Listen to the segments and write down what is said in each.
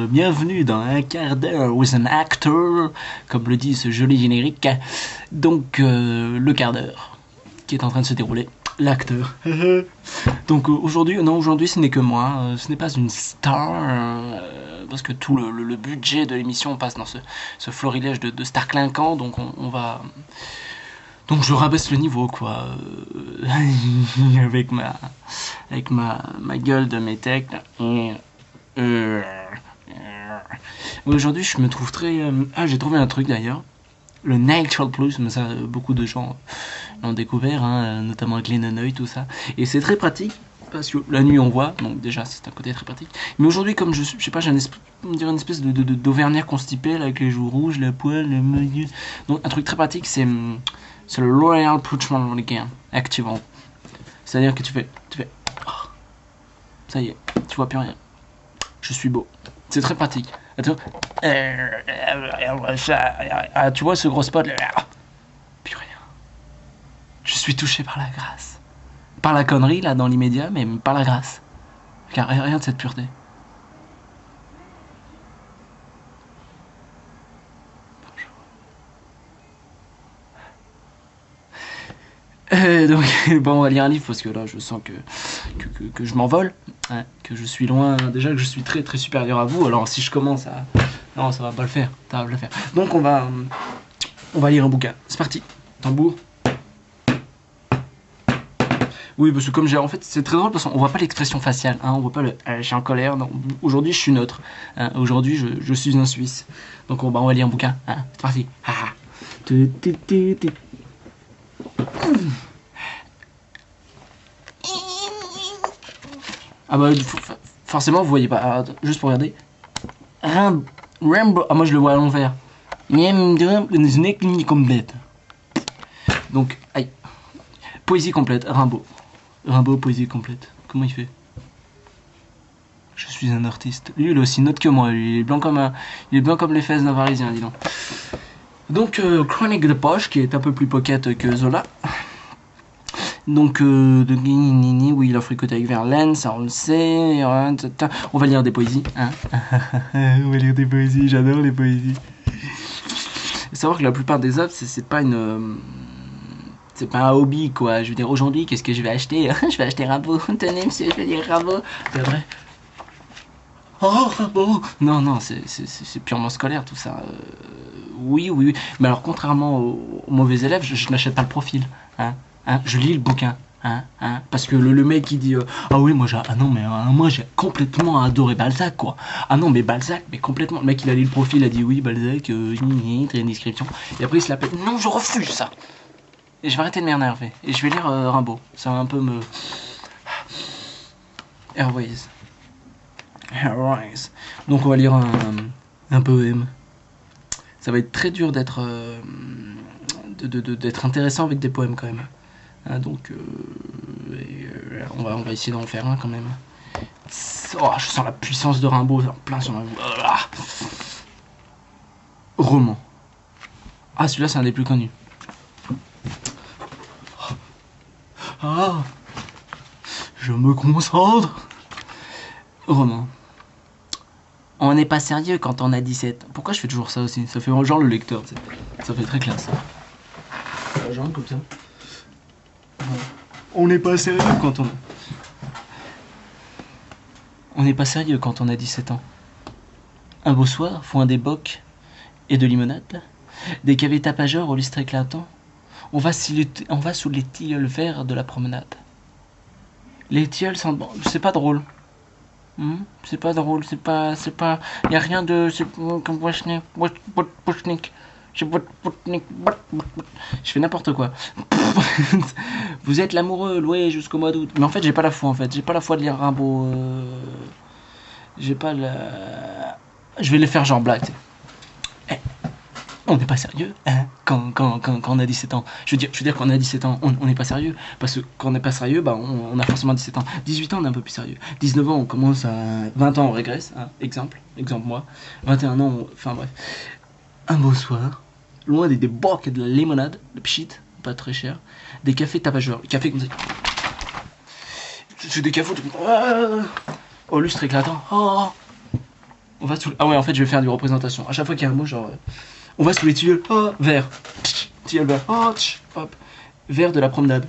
bienvenue dans un quart d'heure with an actor, comme le dit ce joli générique. Donc, le quart d'heure qui est en train de se dérouler, l'acteur. Donc, aujourd'hui ce n'est que moi, ce n'est pas une star, parce que tout le budget de l'émission passe dans ce florilège de stars clinquants, donc on va... Donc je rabaisse le niveau, quoi, avec ma gueule de métèque. Aujourd'hui, je me trouve très... j'ai trouvé un truc d'ailleurs, le Natural Plus, mais ça, beaucoup de gens l'ont découvert, hein, notamment avec les Nanoï, tout ça. Et c'est très pratique, parce que la nuit on voit, donc déjà c'est un côté très pratique. Mais aujourd'hui, comme je sais pas, j'ai une espèce d'auvergnat constipé, là, avec les joues rouges, la poêle, le milieu. Donc un truc très pratique, c'est le L'Oréal Puigdemont Activant. C'est-à-dire que tu fais, oh, ça y est, tu vois plus rien. Je suis beau. C'est très pratique. Attends. Tu vois ce gros spot là? Plus rien. Je suis touché par la grâce. Par la connerie là dans l'immédiat, mais par la grâce. Car rien de cette pureté. Donc, bon, on va lire un livre parce que là, je sens que je m'envole, hein, que je suis loin, déjà que je suis très très supérieur à vous. Alors, si je commence à... Non, ça va pas le faire, ça va pas le faire. Donc, on va lire un bouquin. C'est parti. Tambour. Oui, parce que comme j'ai... En fait, c'est très drôle parce qu'on voit pas l'expression faciale, hein, on voit pas le je suis en colère. Non, aujourd'hui, je suis neutre. Hein, aujourd'hui, je suis un Suisse. Donc, on va lire un bouquin. Hein, c'est parti. Ah bah forcément vous voyez pas. Alors, juste pour regarder. Rainbow. Ah moi je le vois à l'envers. Donc aïe. Poésie complète. Rimbaud poésie complète. Comment il fait? Je suis un artiste. Lui il est aussi note que moi. Lui, il est blanc comme les fesses d'un Parisien, dis donc. Donc Chronique de poche qui est un peu plus pocket que Zola. Donc, oui, il a fricoté avec Verlaine, ça on le sait. On va lire des poésies. Hein. On va lire des poésies, j'adore les poésies. Il faut savoir que la plupart des œuvres, c'est pas un hobby, quoi. Je veux dire, aujourd'hui, qu'est-ce que je vais acheter? Je vais acheter Rimbaud. Tenez, monsieur, je vais lire Rimbaud. C'est vrai. Oh, Rimbaud. Non, c'est purement scolaire, tout ça. Oui. Mais alors, contrairement aux mauvais élèves, je n'achète pas le profil. Hein. Je lis le bouquin, parce que le mec il dit ah oui moi j'ai complètement adoré Balzac quoi. Ah non mais Balzac mais complètement. Le mec il a lu le profil, il a dit oui Balzac, très une description. Et après il se l'appelle non je refuse ça. Et je vais arrêter de m'énerver et je vais lire Rimbaud. Ça va un peu me Airways. Donc on va lire un poème. Ça va être très dur d'être intéressant avec des poèmes quand même. Donc on va essayer d'en faire un quand même. Oh, je sens la puissance de Rimbaud en plein sur ma... Roman. Ah celui-là c'est un des plus connus. Je me concentre. Roman. On n'est pas sérieux quand on a 17 ans. Pourquoi je fais toujours ça aussi? Ça fait genre le lecteur, tu sais. Ça fait très classe. Genre comme ça. On n'est pas sérieux quand on n'est pas sérieux quand on a 17 ans. Un beau soir, foin des bocs et de limonade, des cavés tapageurs au lustre éclatant, on va sous les tilleuls verts de la promenade. Les tilleuls sont... C'est pas drôle. C'est pas drôle, y a rien de... Je fais n'importe quoi. Vous êtes l'amoureux loué jusqu'au mois d'août. Mais en fait j'ai pas la foi de lire Rimbaud. J'ai pas la... Je vais les faire genre blague. On n'est pas sérieux hein, quand on a 17 ans. Je veux dire quand on a 17 ans, on n'est pas sérieux. Parce que quand on n'est pas sérieux, bah on a forcément 17 ans. 18 ans, on est un peu plus sérieux. 19 ans, on commence à... 20 ans, on régresse. Hein. Exemple moi. 21 ans, enfin bref. Un beau soir, loin des bocs et de la limonade, le pchit, pas très cher, des cafés tapageurs. Cafés comme ça. C'est des cafés... Oh, lustre éclatant. Oh. On va sous... Ah ouais, en fait, je vais faire des représentations. À chaque fois qu'il y a un mot, genre... on va sous les tilleuls. Oh, vert. Tilleul vert. Oh, hop. Vert de la promenade.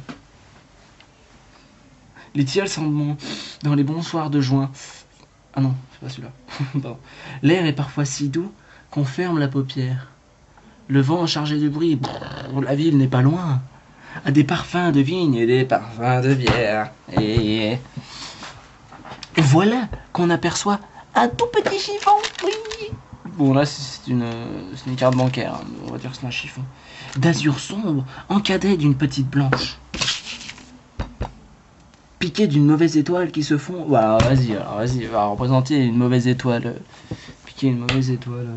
Les tilleuls sont bons dans les bons soirs de juin. Ah non, c'est pas celui-là. Pardon. L'air est parfois si doux qu'on ferme la paupière. Le vent chargé de bruit. La ville n'est pas loin. A des parfums de vigne et des parfums de bière. Et voilà qu'on aperçoit un tout petit chiffon. Oui. Bon là c'est une carte bancaire, hein. On va dire que c'est un chiffon. D'azur sombre, encadré d'une petite blanche. Piqué d'une mauvaise étoile qui se fond. Voilà, vas-y, va représenter une mauvaise étoile. Piquer une mauvaise étoile.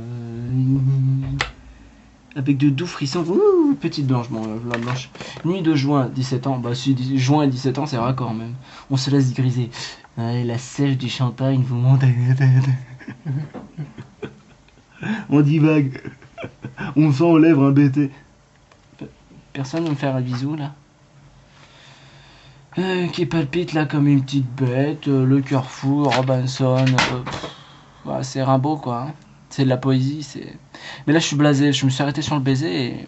Avec de doux frissons. Ouh, petite blanche, bon, la blanche. Nuit de juin, 17 ans. Bah si, juin et 17 ans, c'est raccord même. On se laisse griser. Allez, la sèche du champagne vous monte à la tête. On divague. On sent aux lèvres un bêté. Personne ne me faire un bisou là qui palpite là comme une petite bête. Le cœur fou, Robinson. Bah, c'est Rimbaud quoi. Hein. C'est de la poésie. Mais là je suis blasé. Je me suis arrêté sur le baiser.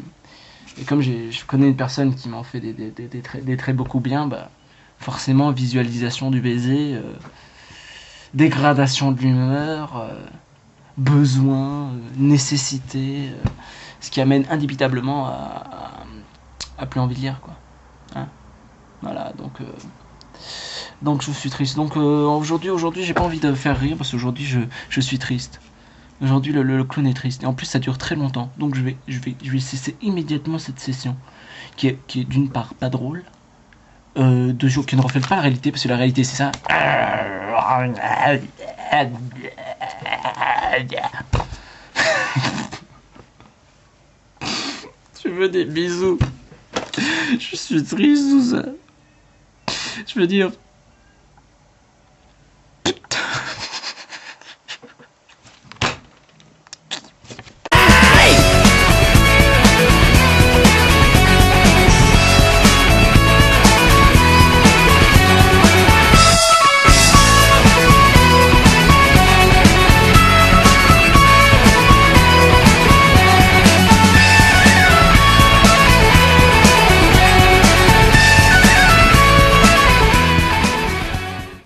Et comme je connais une personne qui m'en fait des traits beaucoup bien, bah, forcément visualisation du baiser, dégradation de l'humeur, besoin, nécessité, ce qui amène indubitablement à plus envie de lire quoi. Hein, voilà donc je suis triste. Donc aujourd'hui j'ai pas envie de faire rire parce qu'aujourd'hui je suis triste. Aujourd'hui le clown est triste et en plus ça dure très longtemps. Donc je vais cesser immédiatement cette session qui est d'une part pas drôle, qui ne reflète pas la réalité parce que la réalité c'est ça. Je veux des bisous. Je suis triste tout ça. Je veux dire